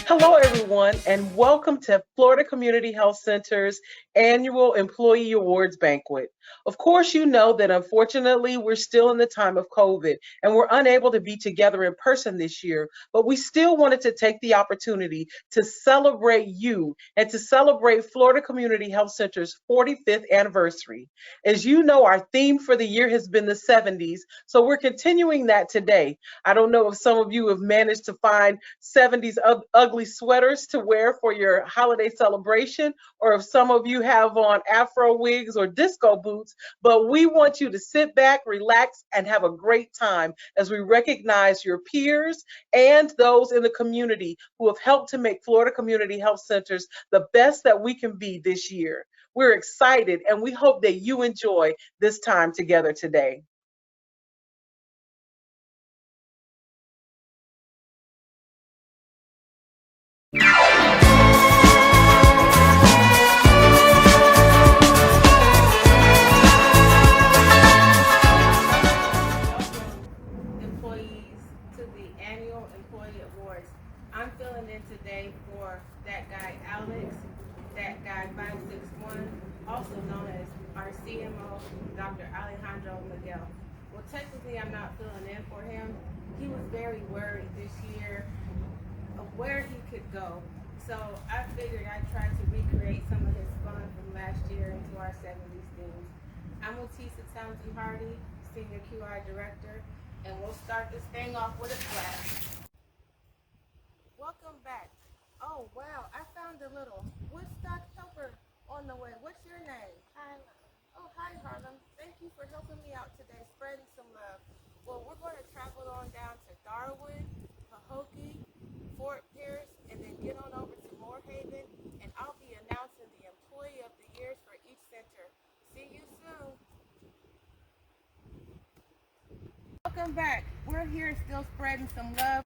Hello, everyone, and welcome to Florida Community Health Center's annual Employee Awards Banquet. Of course, you know that unfortunately we're still in the time of COVID and we're unable to be together in person this year, but we still wanted to take the opportunity to celebrate you and to celebrate Florida Community Health Center's 45th anniversary. As you know, our theme for the year has been the 70s, so we're continuing that today. I don't know if some of you have managed to find 70s ugly sweaters to wear for your holiday celebration, or if some of you have on afro wigs or disco boots, but we want you to sit back, relax, and have a great time as we recognize your peers and those in the community who have helped to make Florida Community Health Centers the best that we can be this year. We're excited and we hope that you enjoy this time together today. Welcome, employees, to the annual employee awards. I'm filling in today for that guy Alex, that guy 561, also known as our CMO, Dr. Alejandro Miguel. Well, technically, I'm not filling in for him. He was very worried this year of where he could go. So I figured I'd try to recreate some of his fun from last year into our 70s themes. I'm Leticia Townsend Hardy, Senior QI Director, and we'll start this thing off with a clap. Welcome back. Oh wow, I found a little Woodstock helper on the way. What's your name? Harlem. Oh, hi Harlem. Thank you for helping me out today, spreading some love. Well, we're going to travel on down to Darwin, Pahokee, Fort Pierce, and then get on over to Moorhaven, and I'll be announcing the Employee of the Years for each center. See you soon. Welcome back. We're here still spreading some love.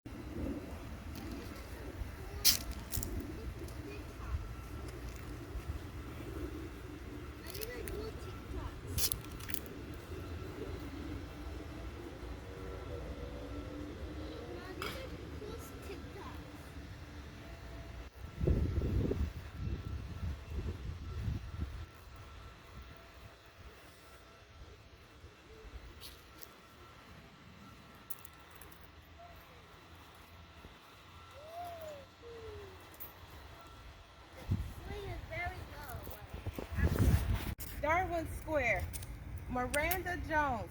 Darwin Square. Miranda Jones,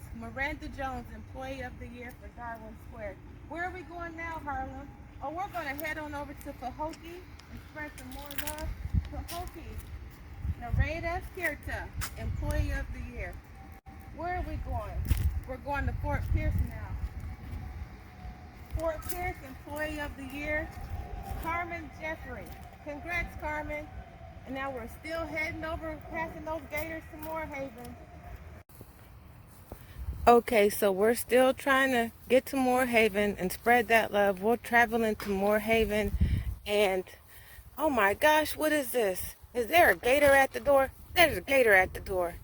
Employee of the Year for Darwin Square. Where are we going now, Harlem? Oh, we're going to head on over to Pahokee and spread some more love. Pahokee, Nareda Kirta, Employee of the Year. Where are we going? We're going to Fort Pierce now. Fort Pierce, Employee of the Year, Carmen Jeffrey. Congrats, Carmen. And now we're still heading over, passing those gators to Moorhaven. Okay, so we're still trying to get to Moorhaven and spread that love. We're traveling to Moorhaven, and oh my gosh, what is this? Is there a gator at the door? There's a gator at the door.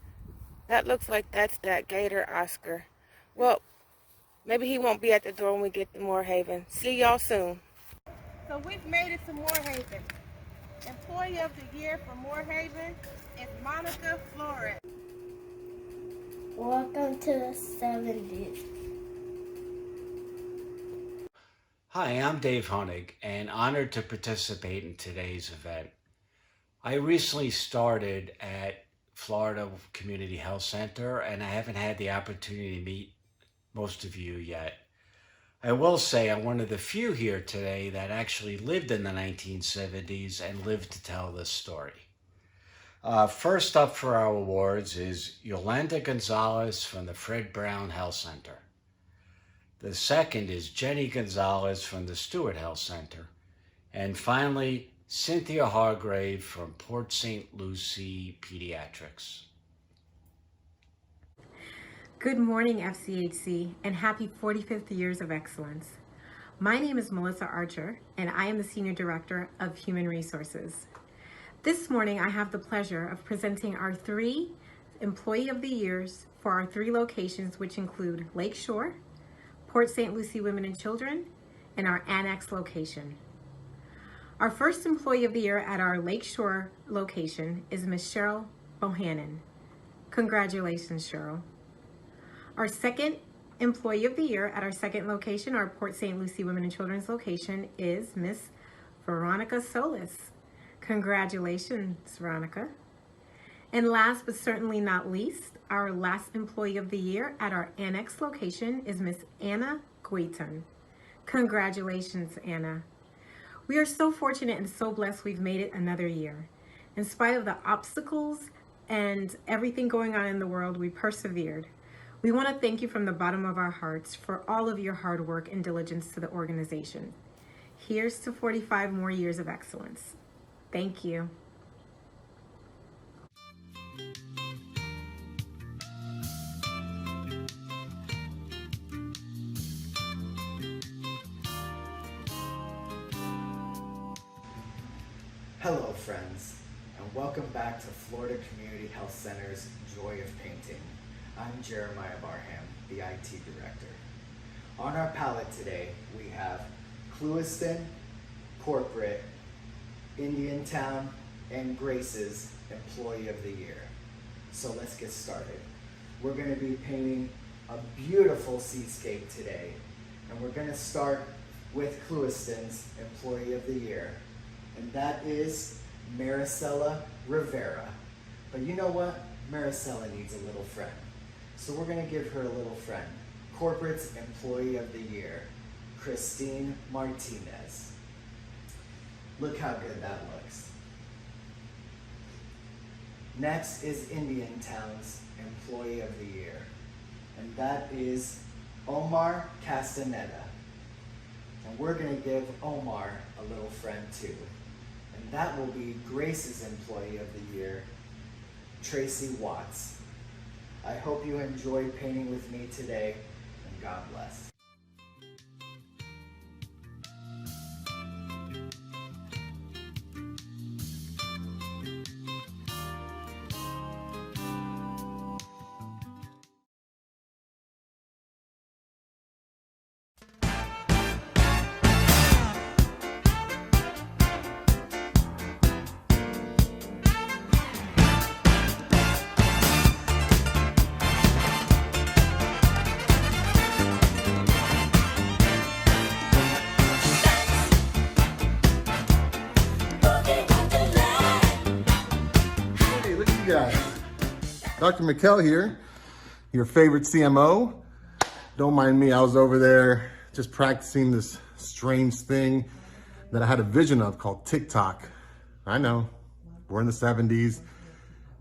That looks like that's that gator, Oscar. Well, maybe he won't be at the door when we get to Moorhaven. See y'all soon. So we've made it to Moorhaven. Employee of the Year for Moorhaven is Monica Flores. Welcome to the 70s. Hi, I'm Dave Honig and honored to participate in today's event. I recently started at Florida Community Health Center and I haven't had the opportunity to meet most of you yet. I will say I'm one of the few here today that actually lived in the 1970s and lived to tell this story. First up for our awards is Yolanda Gonzalez from the Fred Brown Health Center. The second is Jenny Gonzalez from the Stewart Health Center. And finally, Cynthia Hargrave from Port St. Lucie Pediatrics. Good morning, FCHC, and happy 45th Years of Excellence. My name is Melissa Archer, and I am the Senior Director of Human Resources. This morning, I have the pleasure of presenting our 3 Employee of the Years for our 3 locations, which include Lakeshore, Port St. Lucie Women and Children, and our Annex location. Our first Employee of the Year at our Lakeshore location is Ms. Cheryl Bohannon. Congratulations, Cheryl. Our second Employee of the Year at our second location, our Port St. Lucie Women and Children's location, is Miss Veronica Solis. Congratulations, Veronica. And last but certainly not least, our last Employee of the Year at our Annex location is Miss Anna Guiton. Congratulations, Anna. We are so fortunate and so blessed we've made it another year. In spite of the obstacles and everything going on in the world, we persevered. We want to thank you from the bottom of our hearts for all of your hard work and diligence to the organization. Here's to 45 more years of excellence. Thank you. Hello friends, and welcome back to Florida Community Health Center's Joy of Painting. I'm Jeremiah Barham, the IT Director. On our palette today, we have Clewiston, Corporate, Indiantown, and Grace's Employee of the Year. So let's get started. We're going to be painting a beautiful seascape today, and we're going to start with Clewiston's Employee of the Year, and that is Maricela Rivera. But you know what? Maricela needs a little friend. So we're going to give her a little friend. Corporate's Employee of the Year, Christine Martinez. Look how good that looks. Next is Indiantown's Employee of the Year, and that is Omar Castaneda. And we're going to give Omar a little friend too. And that will be Grace's Employee of the Year, Tracy Watts. I hope you enjoyed painting with me today, and God bless. Hey, look at you guys. Dr. McKell here, your favorite CMO. Don't mind me, I was over there just practicing this strange thing that I had a vision of called TikTok. I know, we're in the 70s.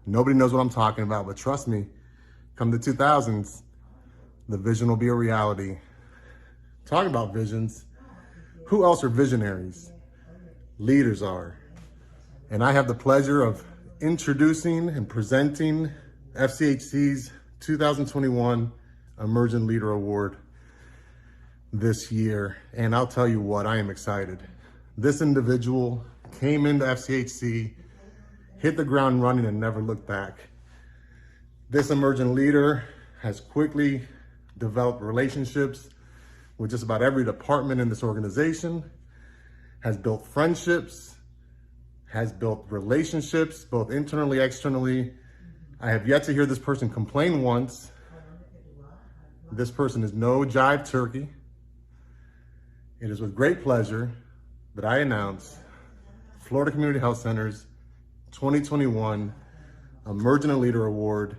Nobody knows what I'm talking about, but trust me, come the 2000s, the vision will be a reality. Talking about visions, who else are visionaries? Leaders are. And I have the pleasure of introducing and presenting FCHC's 2021 Emerging Leader Award this year. And I'll tell you what, I am excited. This individual came into FCHC, hit the ground running and never looked back. This emerging leader has quickly developed relationships with just about every department in this organization, has built friendships, has built relationships, both internally, externally. I have yet to hear this person complain once. This person is no jive turkey. It is with great pleasure that I announce Florida Community Health Center's 2021 Emerging Leader Award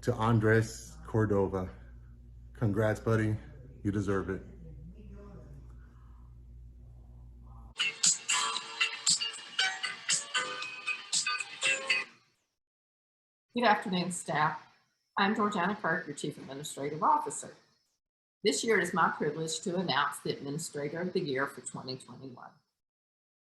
to Andres Cordova. Congrats, buddy. You deserve it. Good afternoon, staff. I'm Georgiana Kirk, your Chief Administrative Officer. This year it is my privilege to announce the Administrator of the Year for 2021.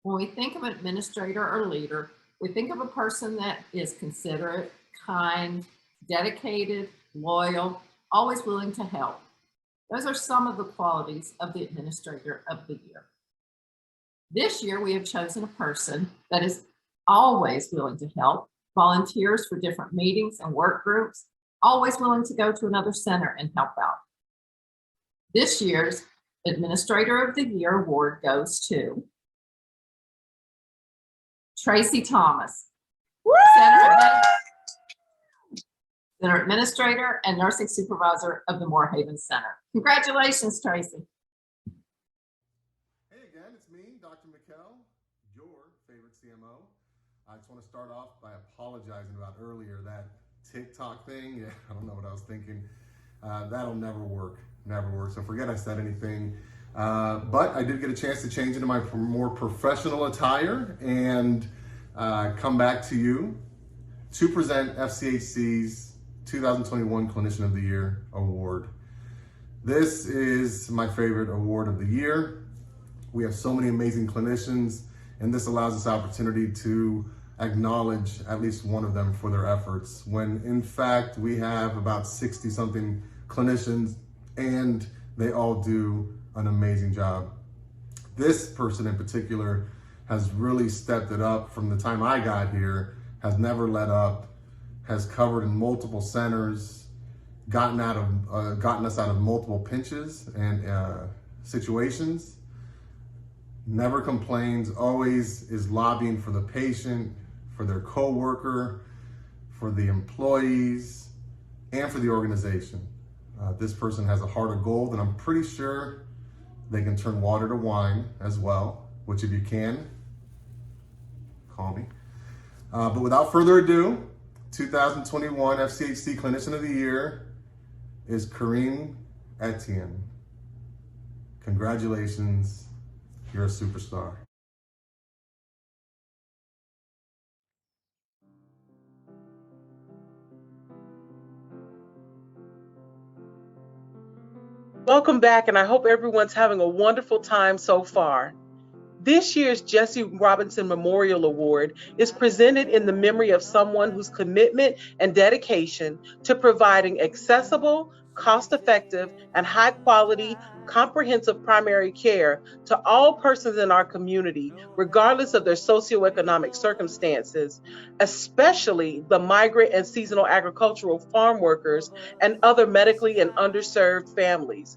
When we think of an administrator or leader, we think of a person that is considerate, kind, dedicated, loyal, always willing to help. Those are some of the qualities of the Administrator of the Year. This year we have chosen a person that is always willing to help, volunteers for different meetings and work groups, always willing to go to another center and help out. This year's Administrator of the Year award goes to Tracy Thomas, Center Administrator and Nursing Supervisor of the Moorhaven Center. Congratulations, Tracy. Hey again, it's me, Dr. McKell, your favorite CMO. I just want to start off by apologizing about earlier, that TikTok thing. Yeah, I don't know what I was thinking. That'll never work, so forget I said anything. But I did get a chance to change into my more professional attire and come back to you to present FCHC's 2021 Clinician of the Year Award. This is my favorite award of the year. We have so many amazing clinicians, and this allows us opportunity to acknowledge at least one of them for their efforts, when in fact we have about 60 something clinicians and they all do an amazing job. This person in particular has really stepped it up from the time I got here, has never let up, has covered in multiple centers, gotten us out of multiple pinches and situations, never complains, always is lobbying for the patient, for their coworker, for the employees, and for the organization. This person has a heart of gold, and I'm pretty sure they can turn water to wine as well, which if you can, call me. But without further ado, 2021 FCHC Clinician of the Year is Kareem Etienne. Congratulations, you're a superstar. Welcome back, and I hope everyone's having a wonderful time so far. This year's Jesse Robinson Memorial Award is presented in the memory of someone whose commitment and dedication to providing accessible, cost-effective, and high-quality, comprehensive primary care to all persons in our community, regardless of their socioeconomic circumstances, especially the migrant and seasonal agricultural farm workers and other medically and underserved families.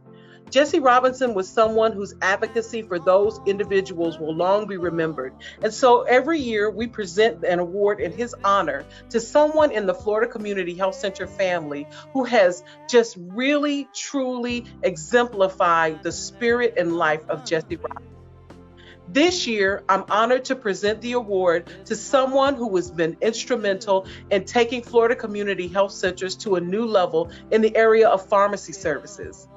Jesse Robinson was someone whose advocacy for those individuals will long be remembered. And so every year we present an award in his honor to someone in the Florida Community Health Center family who has just really, truly exemplified the spirit and life of Jesse Robinson. This year, I'm honored to present the award to someone who has been instrumental in taking Florida Community Health Centers to a new level in the area of pharmacy services.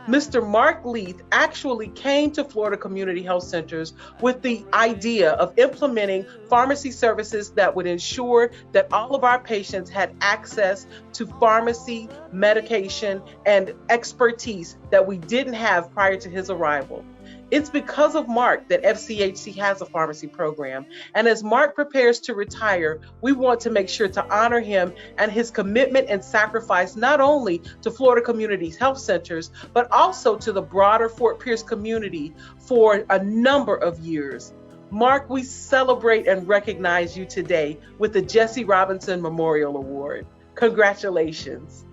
Mr. Mark Leith actually came to Florida Community Health Centers with the idea of implementing pharmacy services that would ensure that all of our patients had access to pharmacy, medication, and expertise that we didn't have prior to his arrival. It's because of Mark that FCHC has a pharmacy program. And as Mark prepares to retire, we want to make sure to honor him and his commitment and sacrifice not only to Florida Community Health Centers, but also to the broader Fort Pierce community for a number of years. Mark, we celebrate and recognize you today with the Jesse Robinson Memorial Award. Congratulations.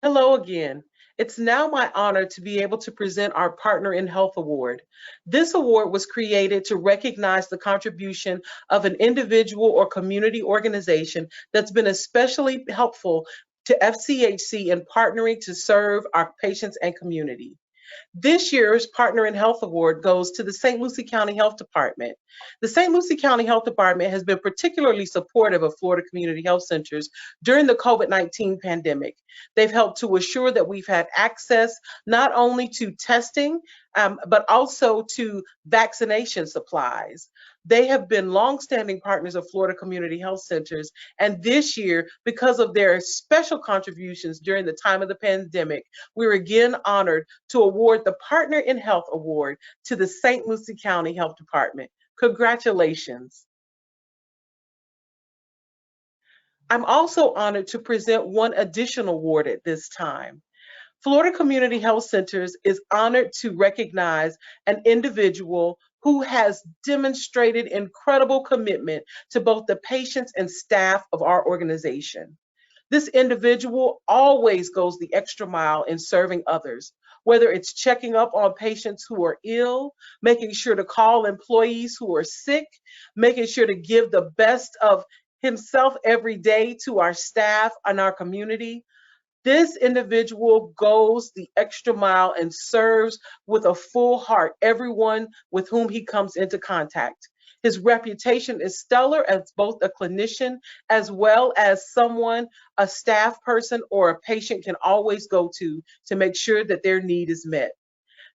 Hello again. It's now my honor to be able to present our Partner in Health Award. This award was created to recognize the contribution of an individual or community organization that's been especially helpful to FCHC in partnering to serve our patients and community. This year's Partner in Health Award goes to the St. Lucie County Health Department. The St. Lucie County Health Department has been particularly supportive of Florida Community Health Centers during the COVID-19 pandemic. They've helped to assure that we've had access not only to testing, but also to vaccination supplies. They have been longstanding partners of Florida Community Health Centers, and this year, because of their special contributions during the time of the pandemic, we're again honored to award the Partner in Health Award to the St. Lucie County Health Department. Congratulations. I'm also honored to present one additional award at this time. Florida Community Health Centers is honored to recognize an individual who has demonstrated incredible commitment to both the patients and staff of our organization. This individual always goes the extra mile in serving others, whether it's checking up on patients who are ill, making sure to call employees who are sick, making sure to give the best of himself every day to our staff and our community. This individual goes the extra mile and serves with a full heart everyone with whom he comes into contact. His reputation is stellar as both a clinician as well as someone, a staff person or a patient can always go to make sure that their need is met.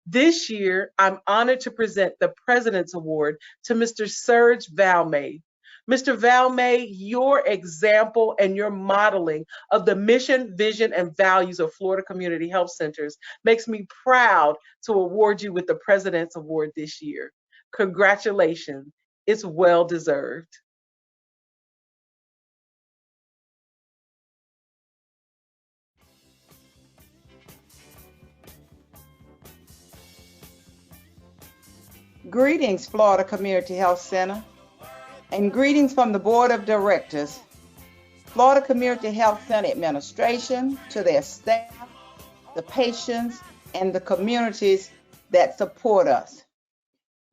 This year, I'm honored to present the President's Award to Mr. Serge Valmay. Mr. Valmay, your example and your modeling of the mission, vision, and values of Florida Community Health Centers makes me proud to award you with the President's Award this year. Congratulations. It's well deserved. Greetings, Florida Community Health Center, and greetings from the Board of Directors, Florida Community Health Center administration, to their staff, the patients, and the communities that support us.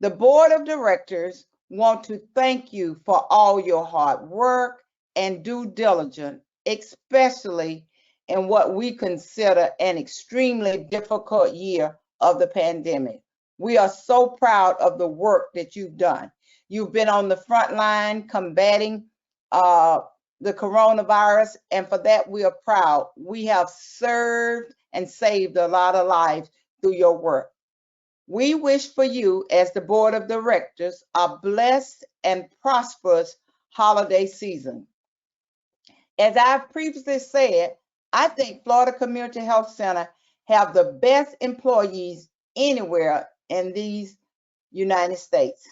The Board of Directors want to thank you for all your hard work and due diligence, especially in what we consider an extremely difficult year of the pandemic. We are so proud of the work that you've done. You've been on the front line combating the coronavirus, and for that we are proud. We have served and saved a lot of lives through your work. We wish for you, as the Board of Directors, a blessed and prosperous holiday season. As I've previously said, I think Florida Community Health Center have the best employees anywhere in these United States.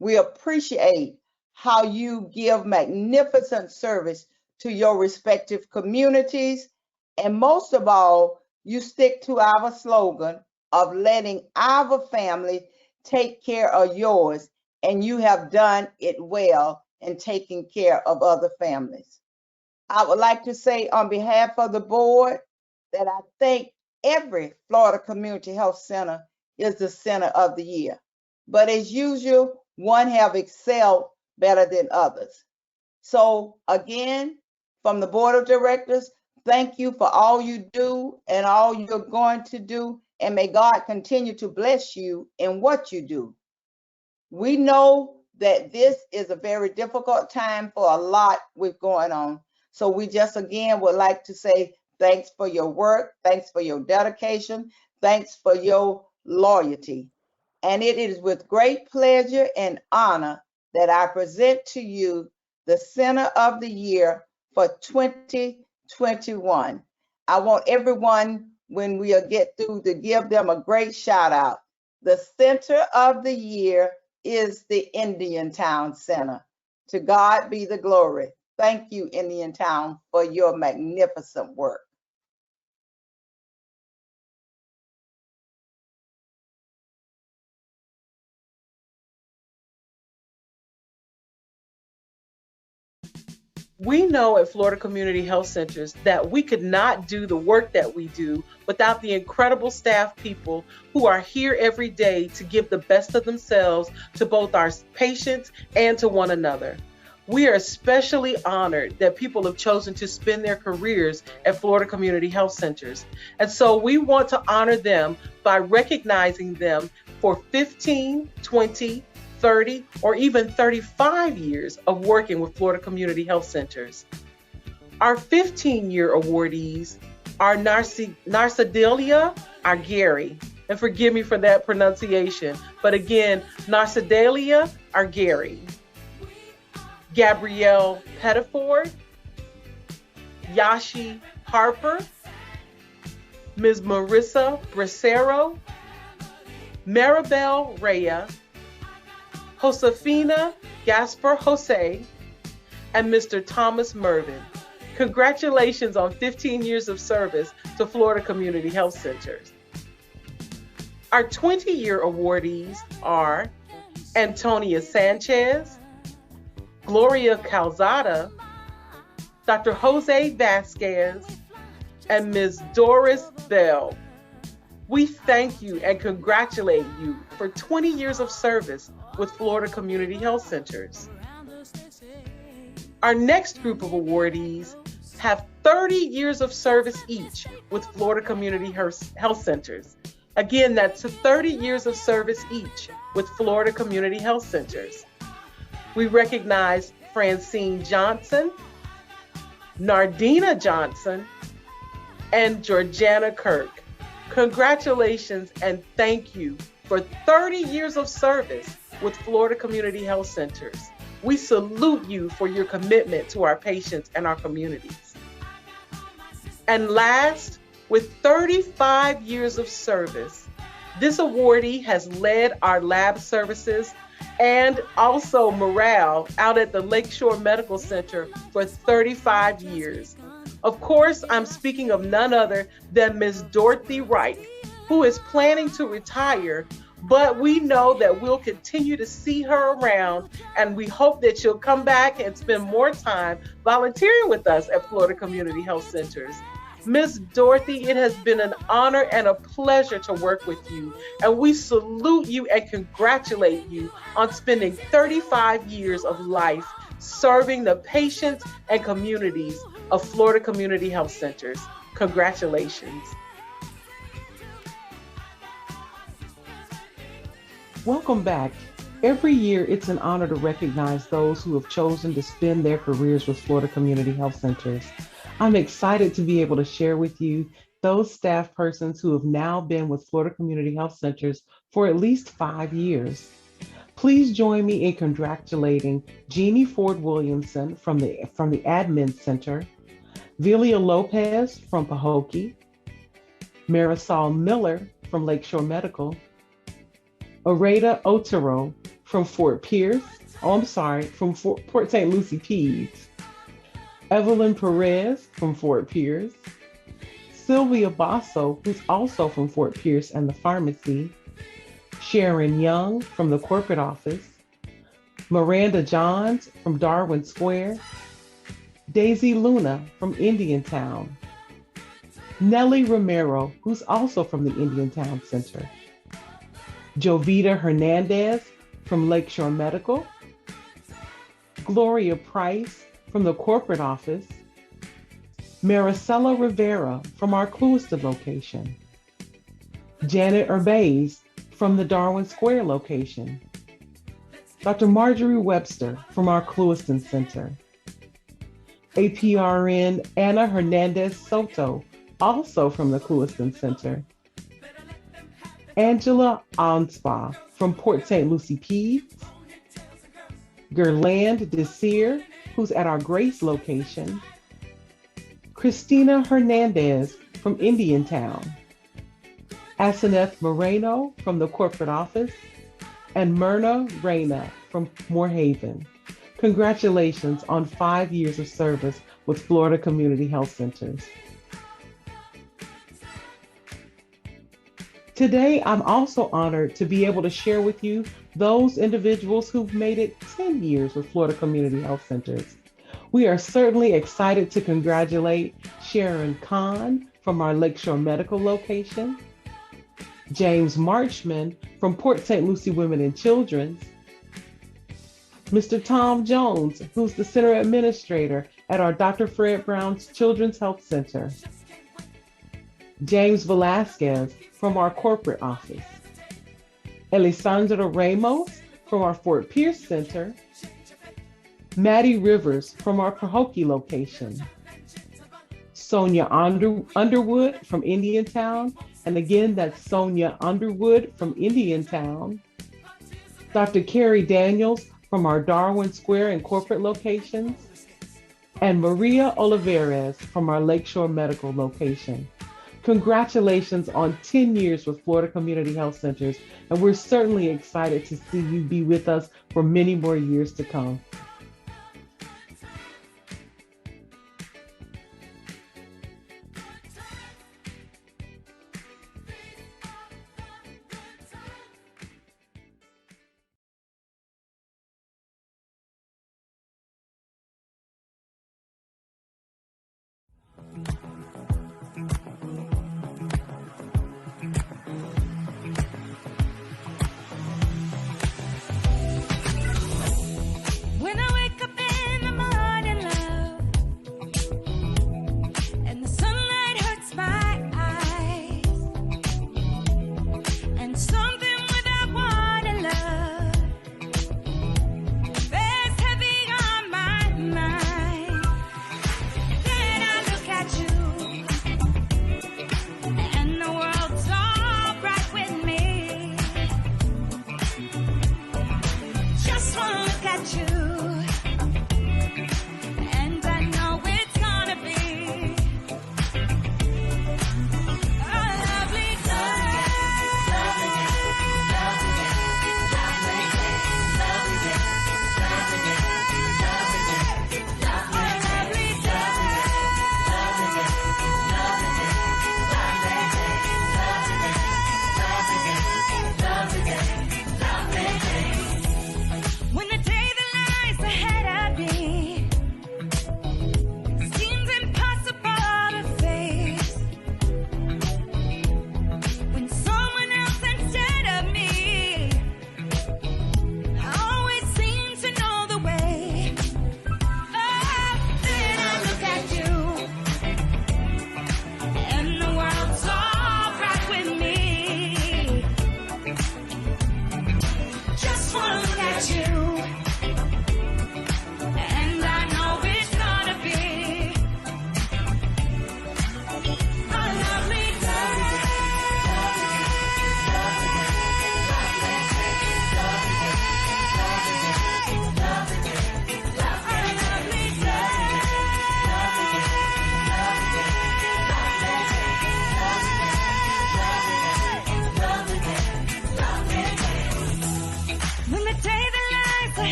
We appreciate how you give magnificent service to your respective communities, and most of all, you stick to our slogan of letting our family take care of yours, and you have done it well in taking care of other families. I would like to say on behalf of the board that I think every Florida Community Health Center is the center of the year. But as usual, one have excelled better than others. So again, from the Board of Directors, thank you for all you do and all you're going to do, and may God continue to bless you in what you do. We know that this is a very difficult time for a lot with going on. So we just again would like to say thanks for your work, thanks for your dedication, thanks for your loyalty. And it is with great pleasure and honor that I present to you the Center of the Year for 2021. I want everyone, when we get through, to give them a great shout out. The Center of the Year is the Indiantown Center. To God be the glory. Thank you, Indiantown, for your magnificent work. We know at Florida Community Health Centers that we could not do the work that we do without the incredible staff people who are here every day to give the best of themselves to both our patients and to one another. We are especially honored that people have chosen to spend their careers at Florida Community Health Centers. And so we want to honor them by recognizing them for 15, 20, 30, or even 35 years of working with Florida Community Health Centers. Our 15-year awardees are Narcidelia Argari, and forgive me for that pronunciation, but again, Narcidelia Argari, Gabrielle Pettiford, Yashi Harper, Ms. Marissa Bracero, Maribel Rhea, Josefina Gasper Jose, and Mr. Thomas Mervin. Congratulations on 15 years of service to Florida Community Health Centers. Our 20-year awardees are Antonia Sanchez, Gloria Calzada, Dr. Jose Vasquez, and Ms. Doris Bell. We thank you and congratulate you for 20 years of service with Florida Community Health Centers. Our next group of awardees have 30 years of service each with Florida Community Health Centers. Again, that's 30 years of service each with Florida Community Health Centers. We recognize Francine Johnson, Nardina Johnson, and Georgiana Kirk. Congratulations and thank you for 30 years of service with Florida Community Health Centers. We salute you for your commitment to our patients and our communities. And last, with 35 years of service, this awardee has led our lab services and also morale out at the Lakeshore Medical Center for 35 years. Of course, I'm speaking of none other than Ms. Dorothy Wright, who is planning to retire, but we know that we'll continue to see her around, and we hope that she'll come back and spend more time volunteering with us at Florida Community Health Centers. Ms. Dorothy, it has been an honor and a pleasure to work with you, and we salute you and congratulate you on spending 35 years of life serving the patients and communities of Florida Community Health Centers. Congratulations. Welcome back. Every year, it's an honor to recognize those who have chosen to spend their careers with Florida Community Health Centers. I'm excited to be able to share with you those staff persons who have now been with Florida Community Health Centers for at least 5 years. Please join me in congratulating Jeannie Ford Williamson from the Admin Center, Vilia Lopez from Pahokee, Marisol Miller from Lakeshore Medical, Oreda Otero from Port St. Lucie Peds, Evelyn Perez from Fort Pierce, Sylvia Basso, who's also from Fort Pierce and the pharmacy, Sharon Young from the corporate office, Miranda Johns from Darwin Square, Daisy Luna from Indiantown, Nellie Romero, who's also from the Indiantown Center, Jovita Hernandez from Lakeshore Medical, Gloria Price from the corporate office, Maricela Rivera from our Clewiston location, Janet Urbaiz from the Darwin Square location, Dr. Marjorie Webster from our Clewiston Center, APRN Anna Hernandez Soto, also from the Clewiston Center, Angela Anspa from Port St. Lucie Peds, Gerland Desir, who's at our Grace location, Christina Hernandez from Indiantown, Aseneth Moreno from the corporate office, and Myrna Reyna from Moorhaven. Congratulations on 5 years of service with Florida Community Health Centers. Today, I'm also honored to be able to share with you those individuals who've made it 10 years with Florida Community Health Centers. We are certainly excited to congratulate Sharon Kahn from our Lakeshore Medical location, James Marchman from Port St. Lucie Women and Children's, Mr. Tom Jones, who's the Center Administrator at our Dr. Fred Brown's Children's Health Center, James Velasquez from our corporate office, Elisandra Ramos from our Fort Pierce Center, Maddie Rivers from our Pahokee location, Sonia Underwood from Indiantown, and again, that's Sonia Underwood from Indiantown, Dr. Carrie Daniels from our Darwin Square and corporate locations, and Maria Olivares from our Lakeshore Medical location. Congratulations on 10 years with Florida Community Health Centers, and we're certainly excited to see you be with us for many more years to come.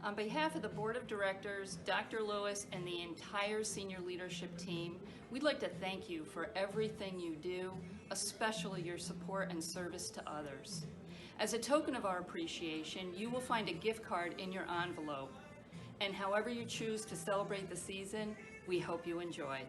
On behalf of the Board of Directors, Dr. Lewis, and the entire senior leadership team, we'd like to thank you for everything you do, especially your support and service to others. As a token of our appreciation, you will find a gift card in your envelope. And however you choose to celebrate the season, we hope you enjoy.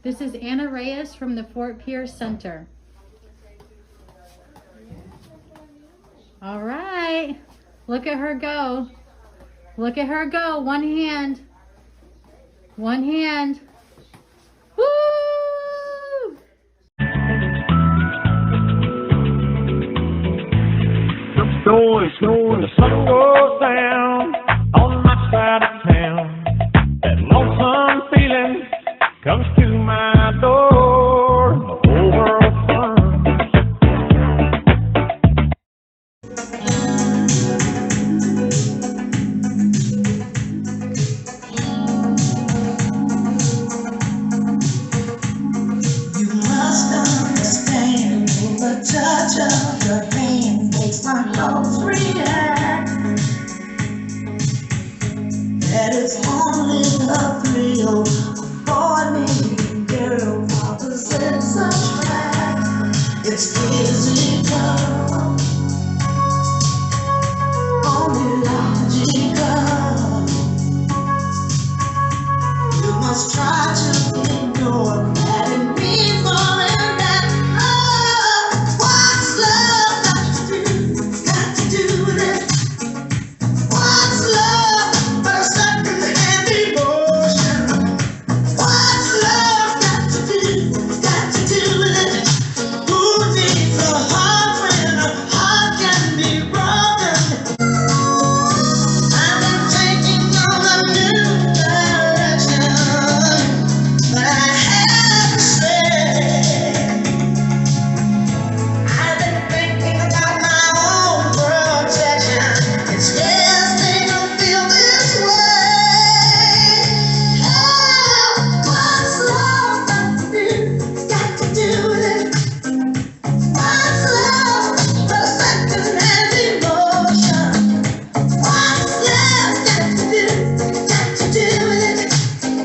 This is Anna Reyes from the Fort Pierce Center. All right, look at her go. Look at her go, one hand. One hand. Woo! The snow is snowing, the sun goes down on my side of town. That lonesome feeling comes to my door. The whole world turns. You must understand the touch of your hand makes my pulse react. That it's only a thrill of boy meeting girl, opposites attract. It's physical, only logical. You must try to ignore that it means more than that. Oh, what's love got to do? Got to do with it. What's love but a second-hand emotion? What's love got to do? Got to do with it. Who needs a heart when a heart can be broken? I've been taking on a new direction, but I have to say, I've been thinking about my own protection. It's best they don't feel this way. Oh, what's love got to do? Got to do with it. What's love but a second-hand emotion? What's love got to do with it?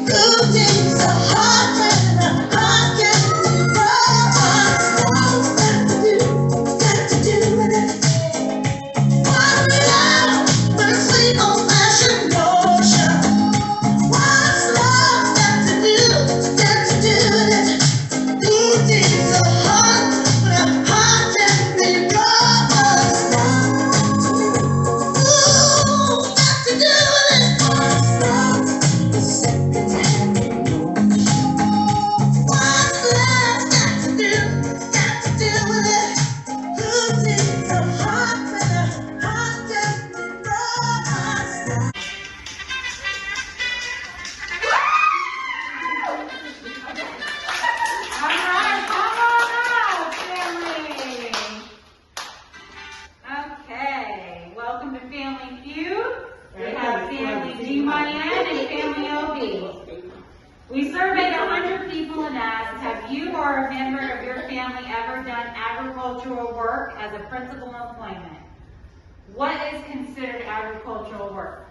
Who needs a heart when a heart can be broken? What's love got to do with it? What's love but a sweet old-fashioned notion? What's love got to do with it? Who needs a heart when a heart can be broken? Ooh, got to do with it. What's love? The second-hand emotion. What's love got to do with it? Who needs a heart when a heart can be broken? All right, come on out, family. Okay, welcome to Family Feud. We have Family GYN and Family OB. We surveyed 100 people and asked, have you or a member of your family ever done agricultural work as a principal employment? What is considered agricultural work?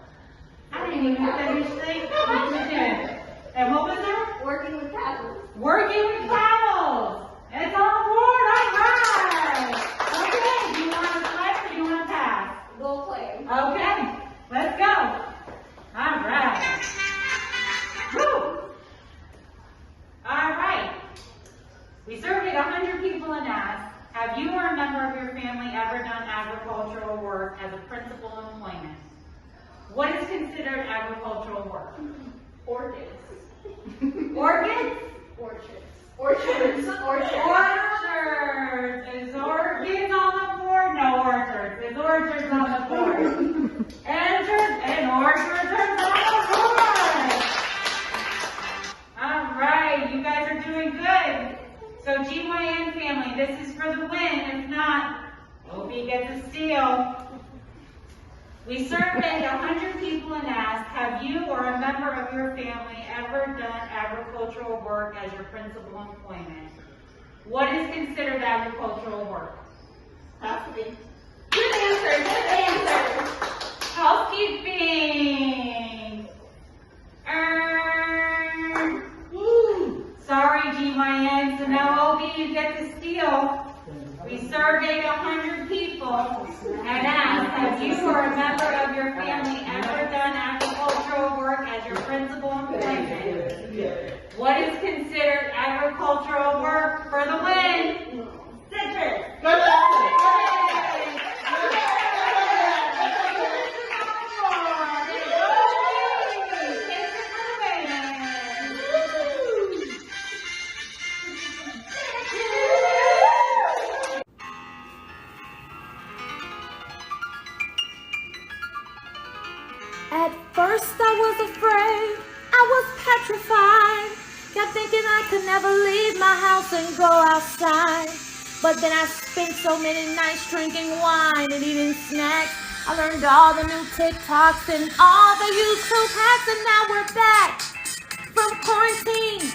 I didn't even finish thinking. And what was that? Working with cattle. Working with cattle. It's on board. All right. Okay. Do you want to play or do you want to pass? We'll play. Okay. Let's go. All right. Woo. All right. We surveyed 100 people and asked, have you or a member of your family ever done agricultural work as a principal employment? What is considered agricultural work? Orchids. Orchids? Orchards. Orchards. Orchards. Orchards. Is orchids on the board? No orchards. Is orchards on the board? Orchards and orchards are on the board. All right, you guys are doing good. So GYN family, this is for the win. If not, OB gets a steal. We surveyed 100 people and asked, have you or a member of your family ever done agricultural work as your principal employment? What is considered agricultural work? Housekeeping. Good answer, good answer. Housekeeping. Sorry, GYN, so now OB, you get to steal. We surveyed 100 people and asked, have you or a member of your family ever done agricultural work as your principal employment? What is considered agricultural work for the win? Citrus. Good At first I was afraid, I was petrified, kept thinking I could never leave my house and go outside. But then I spent so many nights drinking wine and eating snacks. I learned all the new TikToks and all the YouTube hacks, and now we're back from quarantine,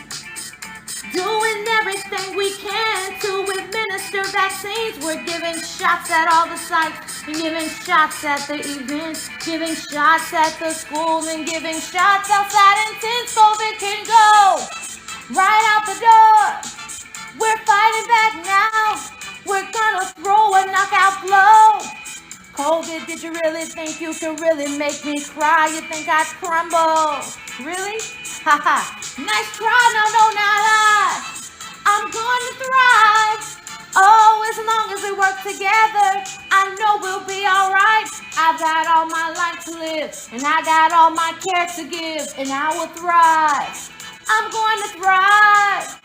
doing everything we can to administer vaccines. We're giving shots at all the sites, and giving shots at the events, giving shots at the school, and giving shots outside until COVID can go right out the door. We're fighting back now. We're gonna throw a knockout blow. COVID, did you really think you could really make me cry? You think I'd crumble? Really? Haha, nice try, no, not I. I'm going to thrive. Oh, as long as we work together, I know we'll be alright. I've got all my life to live, and I got all my care to give, and I will thrive. I'm going to thrive.